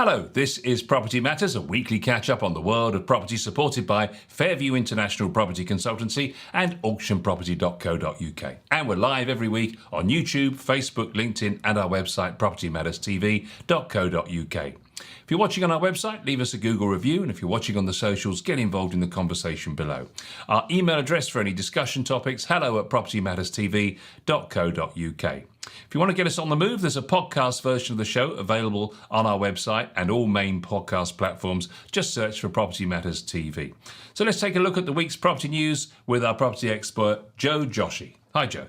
Hello, this is Property Matters, a weekly catch-up on the world of property supported by Fairview International Property Consultancy and auctionproperty.co.uk. And we're live every week on YouTube, Facebook, LinkedIn and our website propertymatterstv.co.uk. If you're watching on our website, leave us a Google review, and if you're watching on the socials, get involved in the conversation below. Our email address for any discussion topics, hello@propertymatterstv.co.uk. If you want to get us on the move, there's a podcast version of the show available on our website and all main podcast platforms. Just search for Property Matters TV. So let's take a look at the week's property news with our property expert, Joe Joshi. Hi, Joe.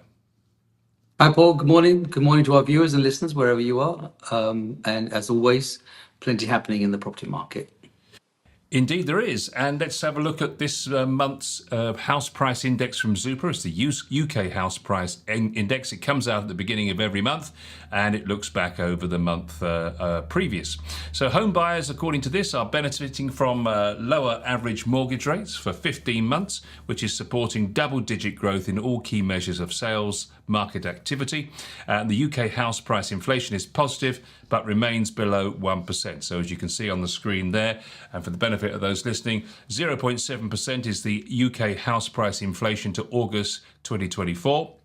Hi, Paul. Good morning. Good morning to our viewers and listeners, wherever you are. And as always, plenty happening in the property market. Indeed there is, and let's have a look at this month's house price index from Zoopla. It's the UK House Price Index. It comes out at the beginning of every month and it looks back over the month previous. So home buyers, according to this, are benefiting from lower average mortgage rates for 15 months, which is supporting double-digit growth in all key measures of sales, market activity. And the UK house price inflation is positive but remains below 1%. So as you can see on the screen there, and for the benefit of those listening, 0.7% is the UK house price inflation to August 2024.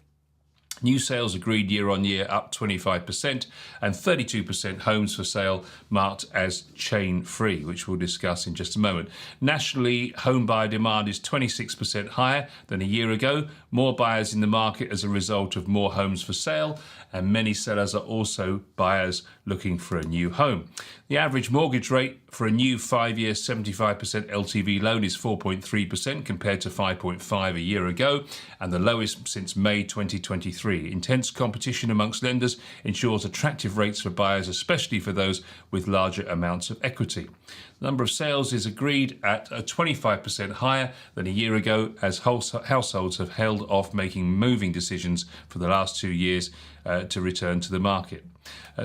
New sales agreed year on year up 25%, and 32% homes for sale marked as chain free, which we'll discuss in just a moment. Nationally, home buyer demand is 26% higher than a year ago. More buyers in the market as a result of more homes for sale, and many sellers are also buyers looking for a new home. The average mortgage rate for a new 5-year 75% LTV loan is 4.3% compared to 5.5% a year ago, and the lowest since May 2023. Intense competition amongst lenders ensures attractive rates for buyers, especially for those with larger amounts of equity. The number of sales is agreed at 25% higher than a year ago, as households have held off making moving decisions for the last 2 years to return to the market.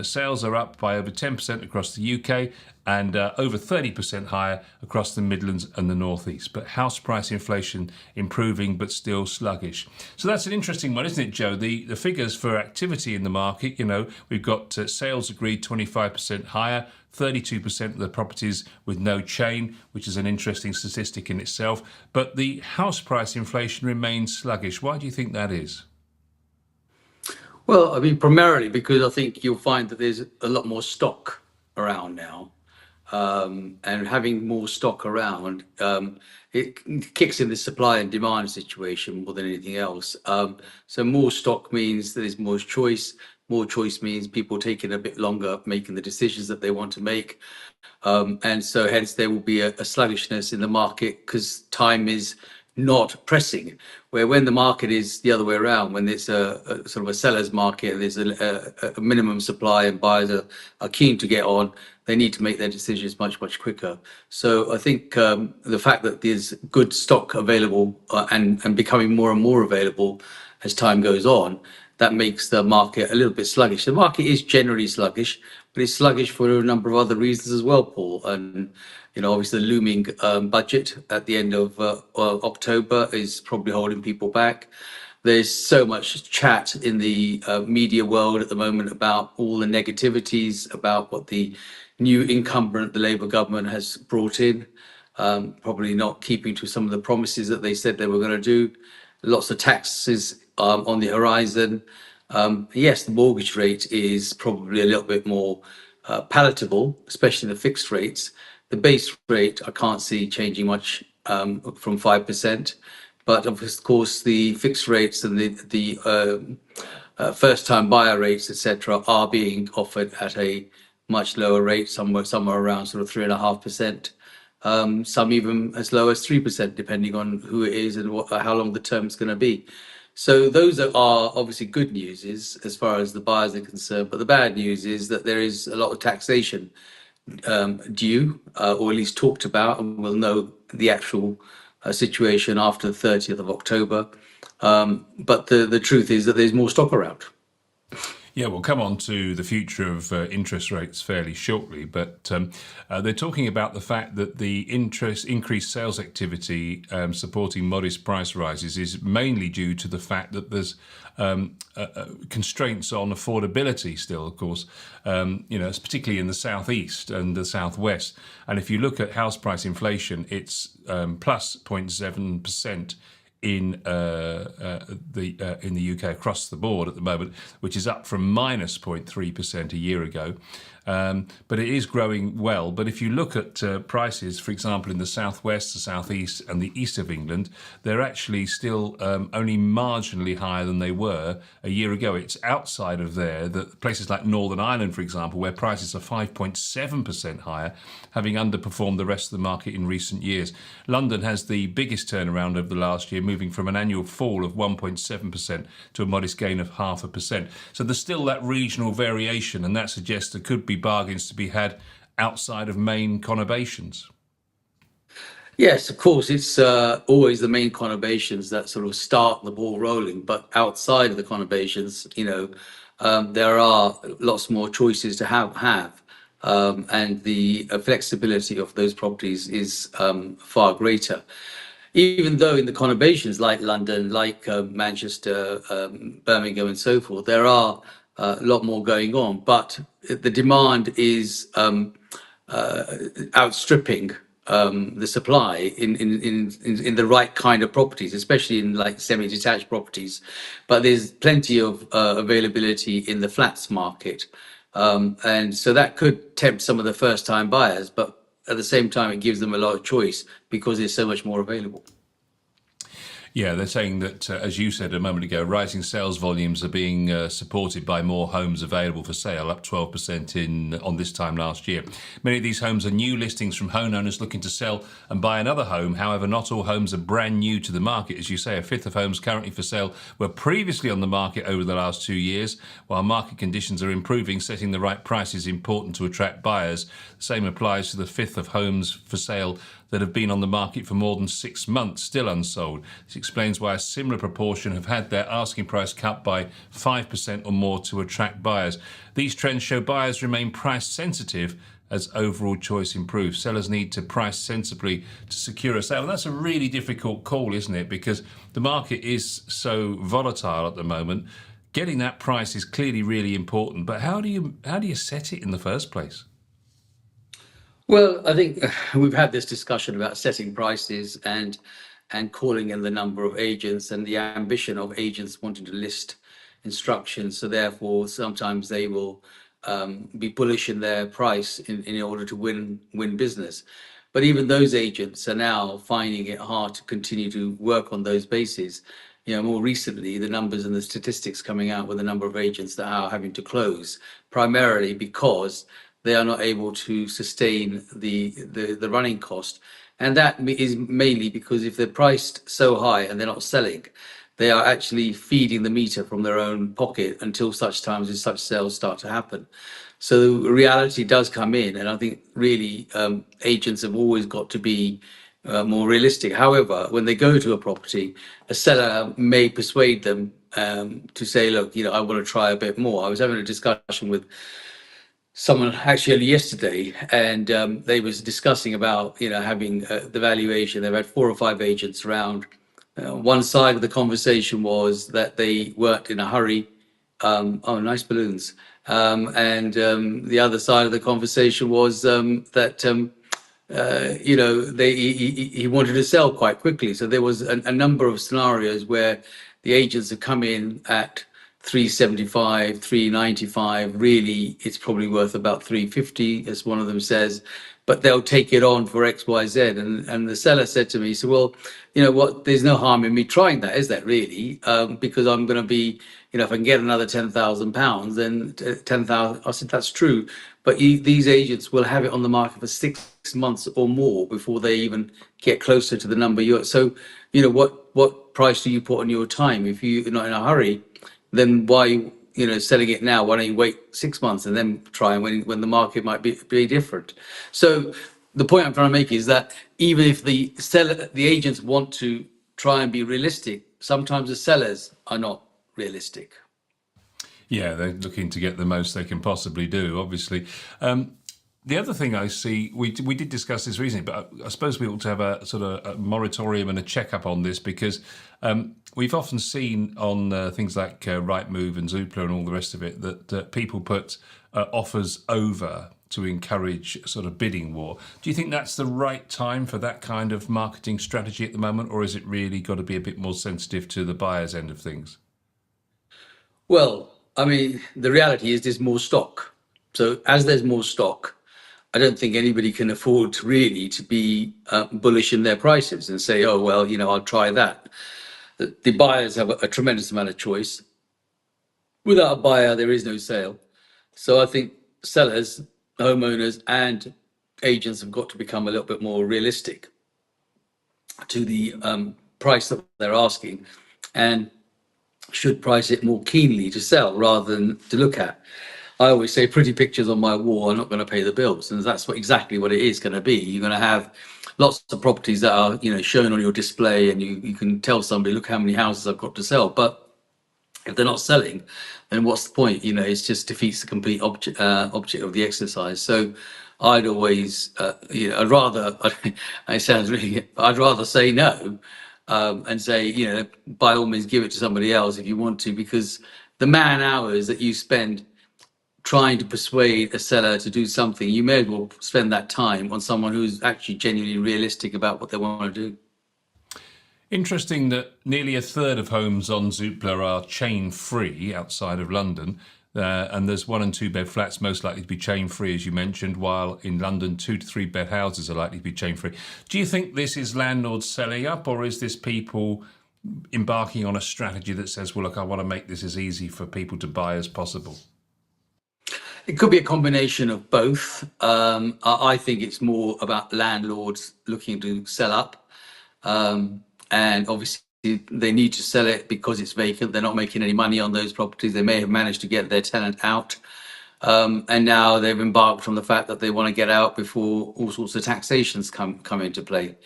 Sales are up by over 10% across the UK and over 30% higher across the Midlands and the North East. But house price inflation improving but still sluggish. So that's an interesting one, isn't it, Joe? The figures for activity in the market, we've got sales agreed 25% higher, 32% of the properties with no chain, which is an interesting statistic in itself. But the house price inflation remains sluggish. Why do you think that is? Well, I mean, primarily because I think you'll find that there's a lot more stock around now. And having more stock around, it kicks in the supply and demand situation more than anything else. So more stock means that there's more choice. More choice means people taking a bit longer making the decisions that they want to make. And so hence there will be a sluggishness in the market because time is not pressing, where when the market is the other way around, when it's a sort of a seller's market and there's a minimum supply and buyers are keen to get on, they need to make their decisions much quicker. So I think the fact that there's good stock available and becoming more and more available as time goes on, that makes the market a little bit sluggish. The market is generally sluggish, but it's sluggish for a number of other reasons as well, Paul. And obviously the looming budget at the end of October is probably holding people back. There's so much chat in the media world at the moment about all the negativities about what the new incumbent, the Labour government, has brought in, probably not keeping to some of the promises that they said they were going to do. Lots of taxes on the horizon. Yes, the mortgage rate is probably a little bit more palatable, especially the fixed rates. The base rate, I can't see changing much from 5%. But of course, the fixed rates and the first-time buyer rates, etc., are being offered at a much lower rate, somewhere around sort of 3.5%. Some even as low as 3%, depending on who it is and how long the term is going to be. So those are obviously good news as far as the buyers are concerned. But the bad news is that there is a lot of taxation due, or at least talked about, and we'll know the actual situation after the 30th of October. But the truth is that there's more stock around. Yeah, we'll come on to the future of interest rates fairly shortly, but they're talking about the fact that the increased sales activity supporting modest price rises is mainly due to the fact that there's constraints on affordability still, of course, it's particularly in the southeast and the southwest. And if you look at house price inflation, it's plus 0.7% in the UK across the board at the moment, which is up from minus 0.3% a year ago. But it is growing well. But if you look at prices, for example, in the southwest, the southeast, and the east of England, they're actually still only marginally higher than they were a year ago. It's outside of there that places like Northern Ireland, for example, where prices are 5.7% higher, having underperformed the rest of the market in recent years. London has the biggest turnaround over the last year, moving from an annual fall of 1.7% to a modest gain of 0.5%. So there's still that regional variation, and that suggests there could be bargains to be had outside of main conurbations. Yes, of course, it's always the main conurbations that sort of start the ball rolling. But outside of the conurbations, there are lots more choices to have, and the flexibility of those properties is far greater. Even though in the conurbations like London, like Manchester, Birmingham, and so forth, there are a lot more going on, but the demand is outstripping the supply in the right kind of properties, especially in like semi-detached properties. But there's plenty of availability in the flats market, and so that could tempt some of the first-time buyers. But at the same time, it gives them a lot of choice because there's so much more available. Yeah, they're saying that, as you said a moment ago, rising sales volumes are being supported by more homes available for sale, up 12% on this time last year. Many of these homes are new listings from homeowners looking to sell and buy another home. However, not all homes are brand new to the market. As you say, a fifth of homes currently for sale were previously on the market over the last 2 years. While market conditions are improving, setting the right price is important to attract buyers. The same applies to the fifth of homes for sale that have been on the market for more than 6 months, still unsold. This explains why a similar proportion have had their asking price cut by 5% or more to attract buyers. These trends show buyers remain price sensitive as overall choice improves. Sellers need to price sensibly to secure a sale. And that's a really difficult call, isn't it? Because the market is so volatile at the moment. Getting that price is clearly really important. But how do you set it in the first place? Well, I think we've had this discussion about setting prices and calling in the number of agents and the ambition of agents wanting to list instructions. So therefore, sometimes they will be bullish in their price in order to win business. But even those agents are now finding it hard to continue to work on those bases. More recently, the numbers and the statistics coming out with the number of agents that are having to close, primarily because they are not able to sustain the running cost. And that is mainly because if they're priced so high and they're not selling, they are actually feeding the meter from their own pocket until such times as such sales start to happen. So reality does come in, and I think really agents have always got to be more realistic. However, when they go to a property, a seller may persuade them to say, look, I want to try a bit more. I was having a discussion with someone actually only yesterday, and they was discussing about having the valuation. They've had 4 or 5 agents around. One side of the conversation was that they weren't in a hurry. Oh, nice balloons. And the other side of the conversation was that he wanted to sell quite quickly. So there was a number of scenarios where the agents have come in at 375, 395. Really, it's probably worth about 350, as one of them says, but they'll take it on for X, Y, Z. And the seller said to me, so, well, you know what, there's no harm in me trying that, is that really? Because I'm going to be, if I can get another £10,000, then 10,000. I said, that's true. But these agents will have it on the market for 6 months or more before they even get closer to the number you're. So, what price do you put on your time? If you're not in a hurry, then why selling it now? Why don't you wait 6 months and then try when the market might be different? So the point I'm trying to make is that even if the agents want to try and be realistic, sometimes the sellers are not realistic. Yeah, they're looking to get the most they can possibly do, obviously. The other thing I see, we did discuss this recently, but I suppose we ought to have a sort of a moratorium and a checkup on this because we've often seen on things like Rightmove and Zoopla and all the rest of it that people put offers over to encourage sort of bidding war. Do you think that's the right time for that kind of marketing strategy at the moment, or is it really got to be a bit more sensitive to the buyer's end of things? Well, I mean, the reality is there's more stock. So as there's more stock, I don't think anybody can afford really to be bullish in their prices and say, oh, well, I'll try that. The buyers have a tremendous amount of choice. Without a buyer, there is no sale. So I think sellers, homeowners, and agents have got to become a little bit more realistic to the price that they're asking and should price it more keenly to sell rather than to look at. I always say pretty pictures on my wall are not going to pay the bills, and that's exactly what it is going to be. You're going to have lots of properties that are shown on your display, and you can tell somebody, look how many houses I've got to sell. But if they're not selling, then what's the point? It just defeats the complete object of the exercise. So I'd always, I'd rather, it sounds really, I'd rather say no and say, by all means, give it to somebody else if you want to, because the man hours that you spend trying to persuade a seller to do something, you may as well spend that time on someone who's actually genuinely realistic about what they want to do. Interesting that nearly a third of homes on Zoopla are chain free outside of London. And there's 1 and 2 bed flats most likely to be chain free, as you mentioned, while in London, 2 to 3 bed houses are likely to be chain free. Do you think this is landlords selling up, or is this people embarking on a strategy that says, well, look, I want to make this as easy for people to buy as possible? It could be a combination of both. I think it's more about landlords looking to sell up. And obviously, they need to sell it because it's vacant. They're not making any money on those properties. They may have managed to get their tenant out. And now they've embarked on the fact that they want to get out before all sorts of taxations come into play.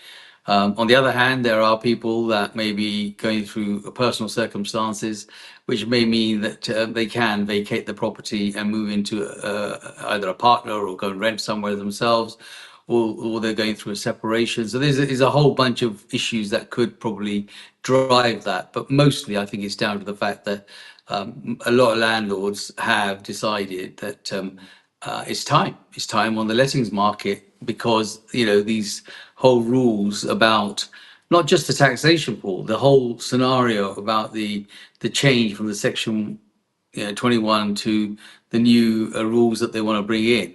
On the other hand, there are people that may be going through personal circumstances, which may mean that they can vacate the property and move into either a partner or go and rent somewhere themselves, or they're going through a separation. So there's a whole bunch of issues that could probably drive that. But mostly, I think it's down to the fact that a lot of landlords have decided that it's time. It's time on the lettings market because these whole rules about not just the taxation pool, the whole scenario about the change from the section 21 to the new rules that they want to bring in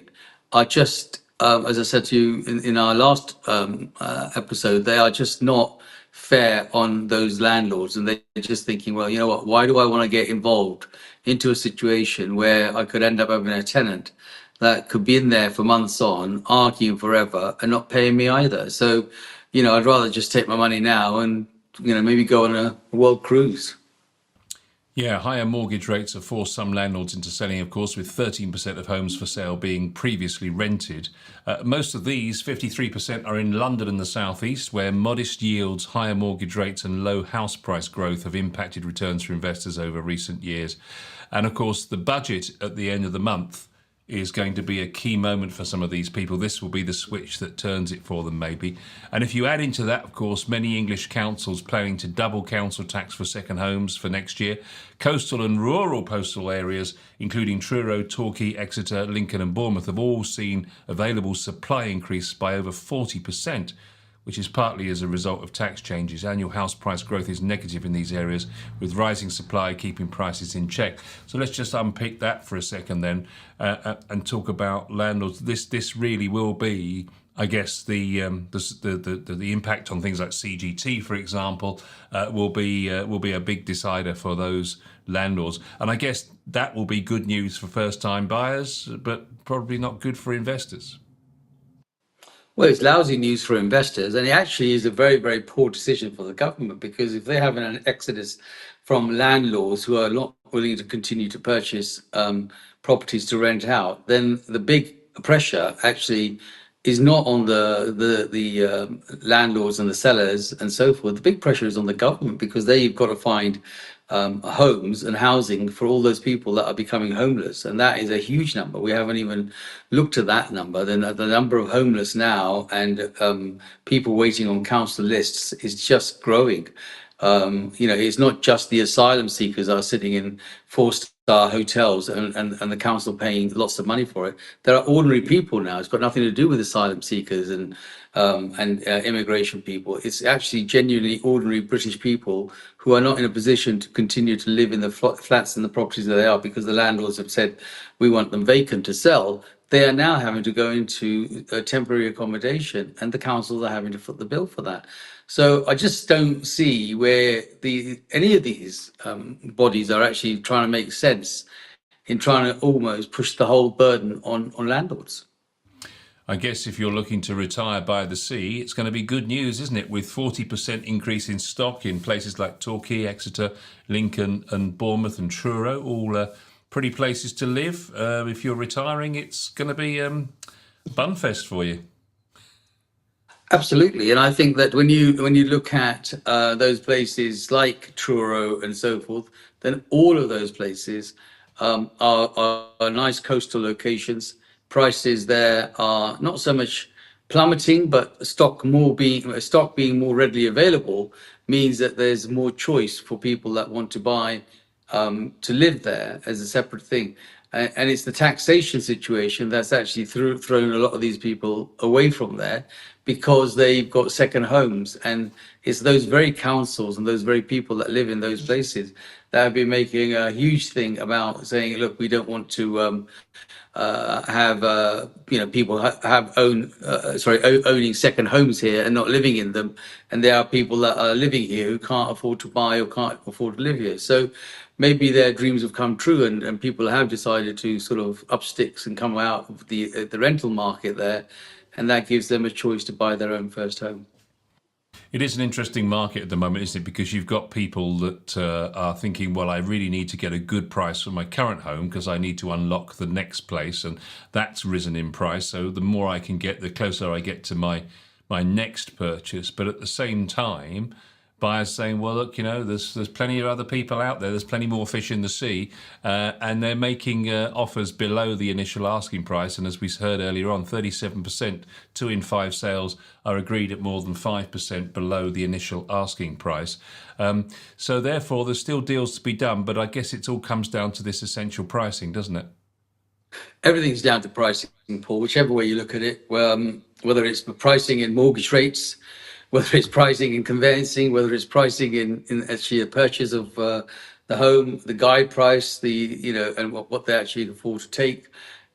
are just, as I said to you in our last episode, they are just not fair on those landlords, and they're just thinking, well, you know what? Why do I want to get involved into a situation where I could end up having a tenant that could be in there for months on, arguing forever and not paying me either? So, I'd rather just take my money now and maybe go on a world cruise. Yeah, higher mortgage rates have forced some landlords into selling, of course, with 13% of homes for sale being previously rented. Most of these, 53%, are in London and the South East, where modest yields, higher mortgage rates and low house price growth have impacted returns for investors over recent years. And of course, the budget at the end of the month is going to be a key moment for some of these people. This will be the switch that turns it for them, maybe. And if you add into that, of course, many English councils planning to double council tax for second homes for next year. Coastal and rural postal areas, including Truro, Torquay, Exeter, Lincoln and Bournemouth, have all seen available supply increase by over 40%, which is partly as a result of tax changes. Annual house price growth is negative in these areas, with rising supply keeping prices in check. So let's just unpick that for a second then, and talk about landlords. This really will be, I guess, the impact on things like CGT, for example, will be a big decider for those landlords. And I guess that will be good news for first-time buyers, but probably not good for investors. Well, it's lousy news for investors, and it actually is a very, very poor decision for the government because if they're having an exodus from landlords who are not willing to continue to purchase properties to rent out, then the big pressure actually is not on the landlords and the sellers and so forth. The big pressure is on the government because they've got to find homes and housing for all those people that are becoming homeless, and that is a huge number. We haven't even looked at that number. The number of homeless now and people waiting on council lists is just growing. It's not just the asylum seekers are sitting in four-star hotels and the council paying lots of money for it. There are ordinary people now. It's got nothing to do with asylum seekers and immigration people. It's actually genuinely ordinary British people who are not in a position to continue to live in the flats and the properties that they are because the landlords have said we want them vacant to sell. They are now having to go into temporary accommodation, and the councils are having to foot the bill for that. So I just don't see where any of these bodies are actually trying to make sense in trying to almost push the whole burden on landlords. I guess if you're looking to retire by the sea, it's going to be good news, isn't it? With 40% increase in stock in places like Torquay, Exeter, Lincoln, and Bournemouth and Truro, all pretty places to live. If you're retiring, it's going to be bunfest for you. Absolutely, and I think that when you look at those places like Truro and so forth, then all of those places are nice coastal locations. Prices there are not so much plummeting, but stock being more readily available means that there's more choice for people that want to buy to live there as a separate thing. And it's the taxation situation that's actually thrown a lot of these people away from there because they've got second homes. And it's those very councils and those very people that live in those places that have been making a huge thing about saying, look, we don't want to have people owning second homes here and not living in them, and there are people that are living here who can't afford to buy or can't afford to live here. So maybe their dreams have come true, and people have decided to sort of up sticks and come out of the rental market there, and that gives them a choice to buy their own first home. It is an interesting market at the moment, isn't it? Because you've got people that are thinking, well, I really need to get a good price for my current home because I need to unlock the next place, and that's risen in price. So the more I can get, the closer I get to my next purchase. But at the same time, buyers saying, well, look, there's plenty of other people out there. There's plenty more fish in the sea, and they're making offers below the initial asking price. And as we heard earlier on, 37%, 2 in 5 sales are agreed at more than 5% below the initial asking price. So therefore, there's still deals to be done. But I guess it all comes down to this essential pricing, doesn't it? Everything's down to pricing, Paul, whichever way you look at it. Whether it's pricing in mortgage rates, whether it's pricing in conveyancing, whether it's pricing in actually the purchase of the home, the guide price, and what they actually afford to take.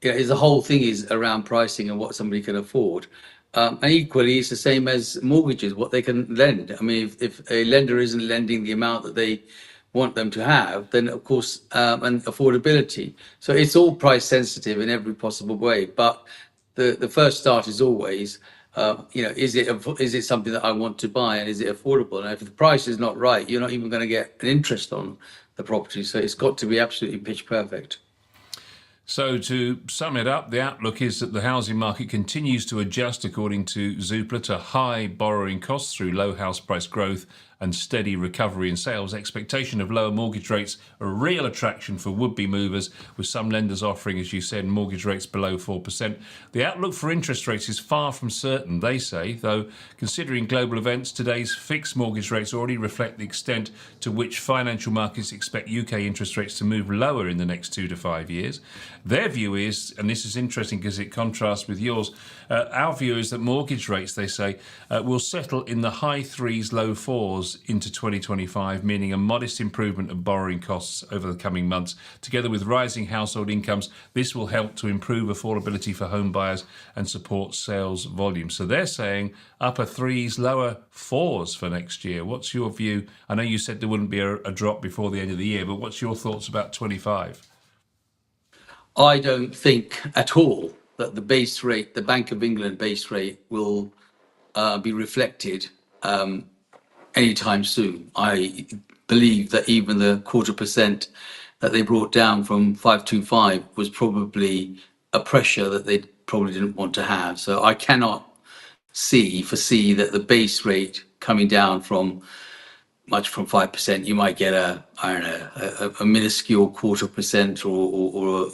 Is the whole thing is around pricing and what somebody can afford. And equally, it's the same as mortgages, what they can lend. I mean, if a lender isn't lending the amount that they want them to have, then of course, and affordability. So it's all price sensitive in every possible way. But the first start is always, is it something that I want to buy, and is it affordable? And if the price is not right, you're not even going to get an interest on the property. So it's got to be absolutely pitch perfect. So to sum it up, the outlook is that the housing market continues to adjust, according to Zoopla, to high borrowing costs through low house price growth and steady recovery in sales. Expectation of lower mortgage rates, a real attraction for would-be movers, with some lenders offering, as you said, mortgage rates below 4%. The outlook for interest rates is far from certain, they say, though considering global events, today's fixed mortgage rates already reflect the extent to which financial markets expect UK interest rates to move lower in the next 2 to 5 years. Their view is, and this is interesting because it contrasts with yours, our view is that mortgage rates, they say, will settle in the high 3s, low 4s into 2025, meaning a modest improvement of borrowing costs over the coming months. Together with rising household incomes, this will help to improve affordability for home buyers and support sales volume. So they're saying upper 3s, lower 4s for next year. What's your view? I know you said there wouldn't be a drop before the end of the year, but what's your thoughts about 25? I don't think at all that the base rate, the Bank of England base rate, will be reflected anytime soon. I believe that even the 0.25% that they brought down from 525 was probably a pressure that they probably didn't want to have. So I cannot foresee that the base rate coming down from much from 5%. You might get I don't know, a minuscule quarter percent or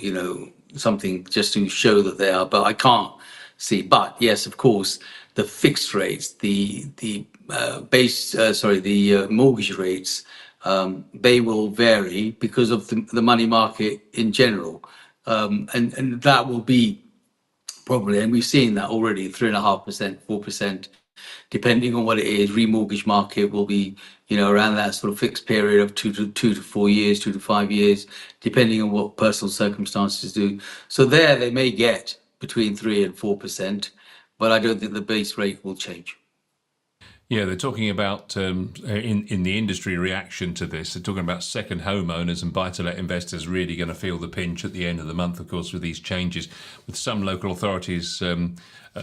something just to show that they are, but I can't see. But yes, of course, the fixed rates, the mortgage rates, they will vary because of the money market in general. And that will be probably, and we've seen that already, 3.5%, 4%, depending on what it is. Remortgage market will be, around that sort of fixed period of 2 to 4 years, 2 to 5 years, depending on what personal circumstances do. So there they may get between 3 and 4%, but I don't think the base rate will change. Yeah, they're talking about in the industry reaction to this. They're talking about second homeowners and buy-to-let investors really going to feel the pinch at the end of the month, of course, with these changes. With some local authorities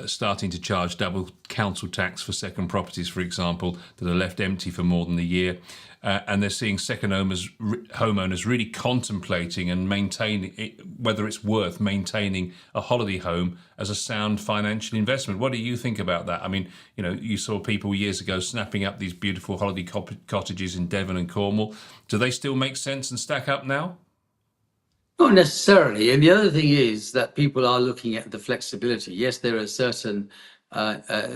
starting to charge double council tax for second properties, for example, that are left empty for more than a year. And they're seeing second homeowners really contemplating and maintaining whether it's worth maintaining a holiday home as a sound financial investment. What do you think about that? I mean, you saw people years ago snapping up these beautiful holiday cottages in Devon and Cornwall. Do they still make sense and stack up now? Not necessarily. And the other thing is that people are looking at the flexibility. Yes, there are certain uh, uh,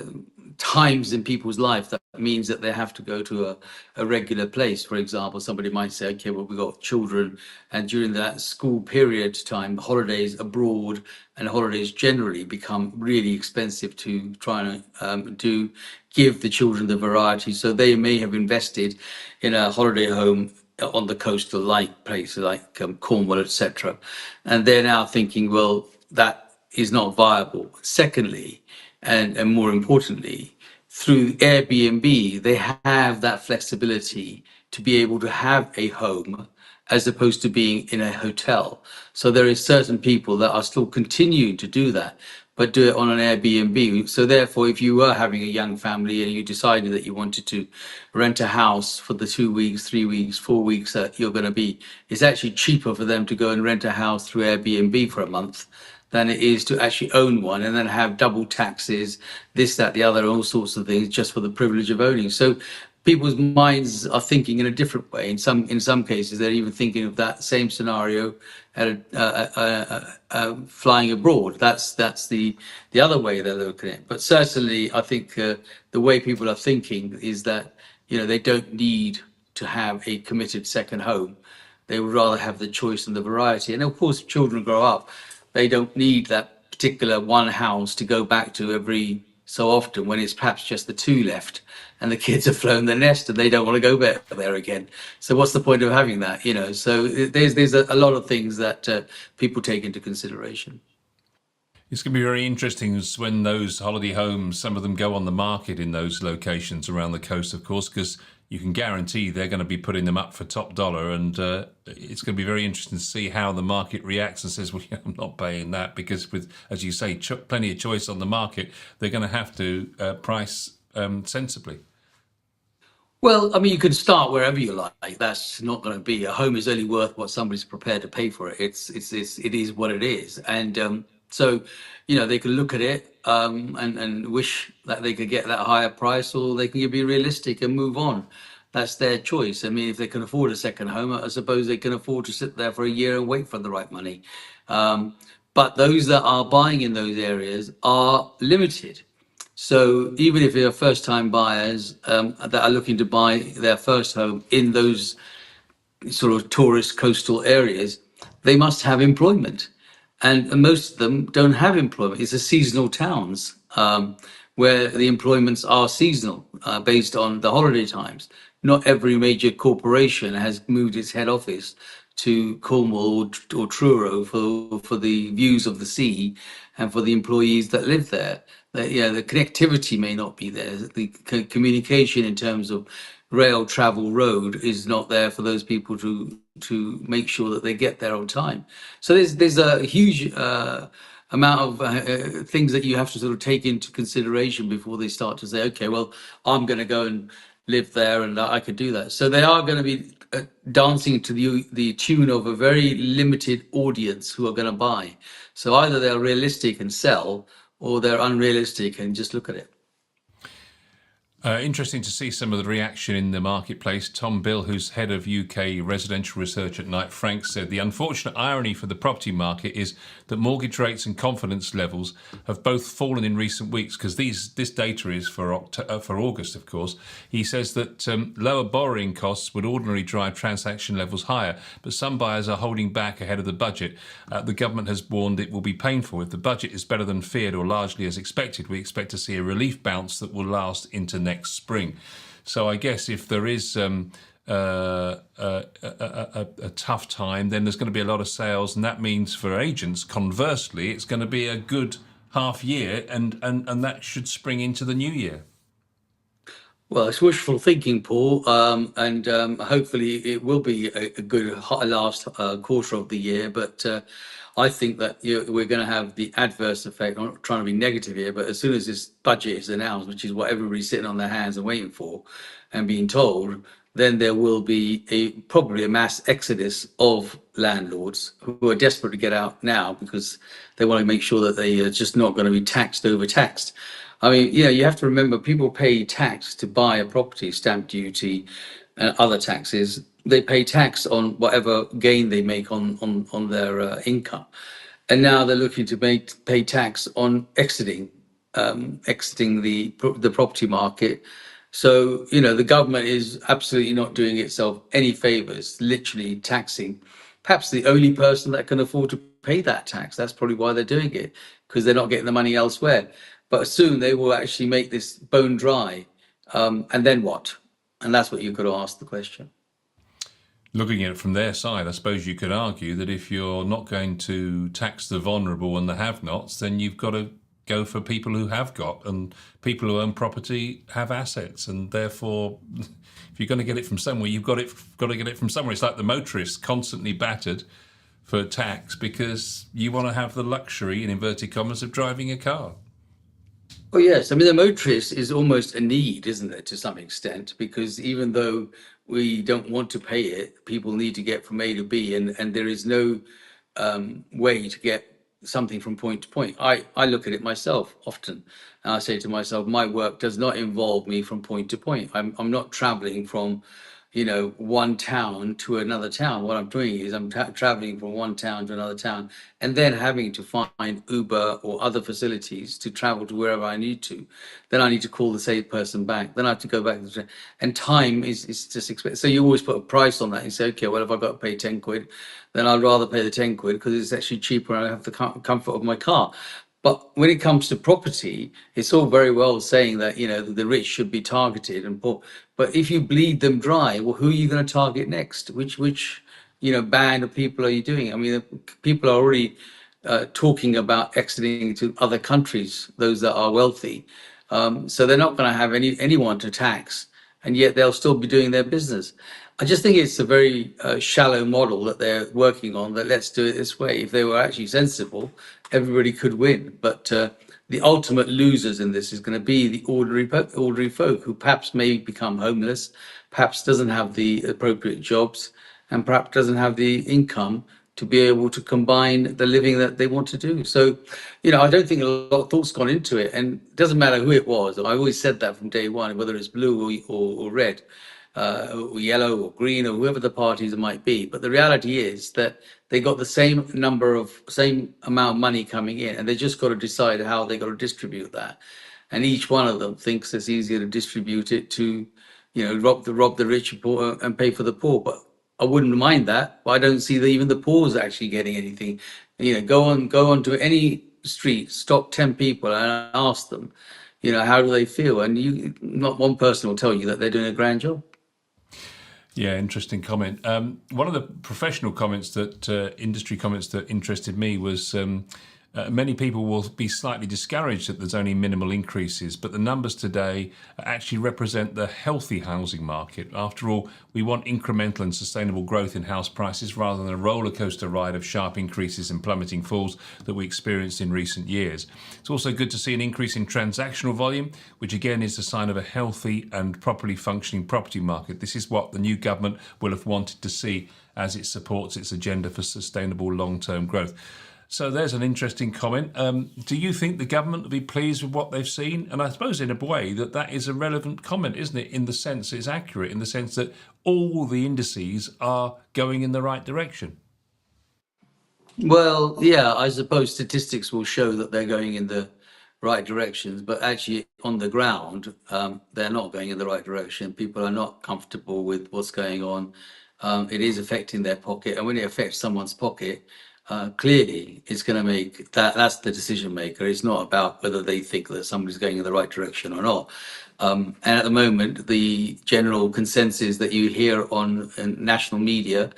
times in people's life that means that they have to go to a regular place. For example, somebody might say, okay, well, we've got children, and during that school period time, holidays abroad and holidays generally become really expensive to try and do give the children the variety. So they may have invested in a holiday home on the coastal like places like Cornwall, etc. And they're now thinking, well, that is not viable. Secondly, and more importantly, through Airbnb, they have that flexibility to be able to have a home as opposed to being in a hotel. So there is certain people that are still continuing to do that, but do it on an Airbnb. So therefore, if you were having a young family and you decided that you wanted to rent a house for the 2 weeks, 3 weeks, 4 weeks that you're going to be, it's actually cheaper for them to go and rent a house through Airbnb for a month than it is to actually own one and then have double taxes, this, that, the other, all sorts of things just for the privilege of owning. So people's minds are thinking in a different way. In some cases, they're even thinking of that same scenario at flying abroad. That's the other way they're looking at it. But certainly, I think the way people are thinking is that they don't need to have a committed second home. They would rather have the choice and the variety. And of course, children grow up. They don't need that particular one house to go back to every so often when it's perhaps just the two left and the kids have flown the nest and they don't want to go back there again. So what's the point of having that? So there's a lot of things that people take into consideration. It's going to be very interesting when those holiday homes, some of them go on the market in those locations around the coast, of course, because you can guarantee they're going to be putting them up for top dollar. And it's going to be very interesting to see how the market reacts and says, well, yeah, I'm not paying that, because with, as you say, plenty of choice on the market, they're going to have to price sensibly. Well, I mean, you can start wherever you like. That's not going to be a home is only worth what somebody's prepared to pay for it. It is what it is, and so they can look at it and wish that they could get that higher price, or they can be realistic and move on. That's their choice. I mean, if they can afford a second home, I suppose they can afford to sit there for a year and wait for the right money. Um, but those that are buying in those areas are limited. So even if they're first-time buyers that are looking to buy their first home in those sort of tourist coastal areas, they must have employment. And most of them don't have employment. It's a seasonal towns where the employments are seasonal based on the holiday times. Not every major corporation has moved its head office to Cornwall or Truro for the views of the sea and for the employees that live there. The connectivity may not be there. The communication in terms of rail, travel, road is not there for those people to make sure that they get there on time. So there's a huge amount of things that you have to sort of take into consideration before they start to say, okay, well, I'm going to go and live there and I could do that. So they are going to be dancing to the tune of a very limited audience who are going to buy. So either they're realistic and sell, or they're unrealistic and just look at it. Interesting to see some of the reaction in the marketplace. Tom Bill, who's head of UK residential research at Knight Frank, said the unfortunate irony for the property market is that mortgage rates and confidence levels have both fallen in recent weeks, because this data is for August, of course. He says that lower borrowing costs would ordinarily drive transaction levels higher, but some buyers are holding back ahead of the budget. The government has warned it will be painful. If the budget is better than feared or largely as expected, we expect to see a relief bounce that will last into next spring. So I guess if there is a tough time, then there's going to be a lot of sales, and that means for agents, conversely, it's going to be a good half year, and that should spring into the new year. Well, it's wishful thinking, Paul, and hopefully it will be a good last quarter of the year. But I think that we're going to have the adverse effect. I'm not trying to be negative here, but as soon as this budget is announced, which is what everybody's sitting on their hands and waiting for, and being told, then there will be probably a mass exodus of landlords who are desperate to get out now because they want to make sure that they are just not going to be overtaxed. I mean, you have to remember people pay tax to buy a property, stamp duty, and other taxes. They pay tax on whatever gain they make on their income, and now they're looking to pay tax on exiting the property market. So the government is absolutely not doing itself any favors, literally taxing perhaps the only person that can afford to pay that tax. That's probably why they're doing it, because they're not getting the money elsewhere. But soon they will actually make this bone dry. And then what? And that's what you could ask the question. Looking at it from their side, I suppose you could argue that if you're not going to tax the vulnerable and the have-nots, then you've got to go for people who have got, and people who own property have assets, and therefore, if you're going to get it from somewhere, you've got to get it from somewhere. It's like the motorist constantly battered for tax because you want to have the luxury, in inverted commas, of driving a car. Oh, yes. I mean, the motorist is almost a need, isn't it, to some extent? Because even though we don't want to pay it, people need to get from A to B, and there is no way to get something from point to point. I look at it myself often, and I say to myself, my work does not involve me from point to point. I'm not traveling from one town to another town. What I'm doing is I'm traveling from one town to another town, and then having to find Uber or other facilities to travel to wherever I need to. Then I need to call the same person back. Then I have to go back to and time is just expensive. So you always put a price on that. You say, okay, well, if I've got to pay 10 quid, then I'd rather pay the 10 quid because it's actually cheaper and I have the comfort of my car. But when it comes to property, it's all very well saying that the rich should be targeted and poor, but if you bleed them dry, well, who are you going to target next? Which band of people are you doing? I mean, people are already talking about exiting to other countries, those that are wealthy. So they're not going to have anyone to tax, and yet they'll still be doing their business. I just think it's a very shallow model that they're working on. That let's do it this way. If they were actually sensible, everybody could win. But the ultimate losers in this is going to be the ordinary folk who perhaps may become homeless, perhaps doesn't have the appropriate jobs, and perhaps doesn't have the income to be able to combine the living that they want to do. So, I don't think a lot of thought's gone into it, and it doesn't matter who it was. I always said that from day one, whether it's blue or red, or yellow or green or whoever the parties might be. But the reality is that they got the same amount of money coming in, and they just got to decide how they got to distribute that. And each one of them thinks it's easier to distribute it to, rob the rich and poor and pay for the poor. But I wouldn't mind that, but I don't see that even the poor is actually getting anything. Go on to any street, stop 10 people and ask them, how do they feel? And not one person will tell you that they're doing a grand job. Yeah, interesting comment. One of the professional comments industry comments that interested me was Many people will be slightly discouraged that there's only minimal increases, but the numbers today actually represent the healthy housing market. After all, we want incremental and sustainable growth in house prices rather than a roller coaster ride of sharp increases and plummeting falls that we experienced in recent years. It's also good to see an increase in transactional volume, which again is a sign of a healthy and properly functioning property market. This is what the new government will have wanted to see as it supports its agenda for sustainable long-term growth. So there's an interesting comment. Do you think the government will be pleased with what they've seen? And I suppose in a way that is a relevant comment, isn't it? In the sense it's accurate, in the sense that all the indices are going in the right direction. Well, yeah, I suppose statistics will show that they're going in the right directions, but actually on the ground, they're not going in the right direction. People are not comfortable with what's going on. It is affecting their pocket, and when it affects someone's pocket, clearly it's going to make that's the decision maker. It's not about whether they think that somebody's going in the right direction or not. And at the moment, the general consensus that you hear on national media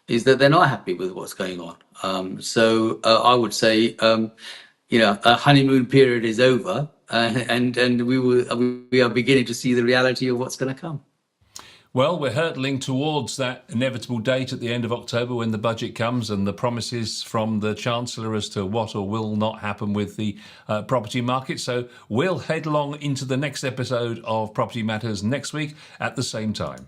is that they're not happy with what's going on. So I would say, a honeymoon period is over, and we are beginning to see the reality of what's going to come. Well, we're hurtling towards that inevitable date at the end of October when the budget comes and the promises from the Chancellor as to what or will not happen with the property market. So we'll headlong into the next episode of Property Matters next week at the same time.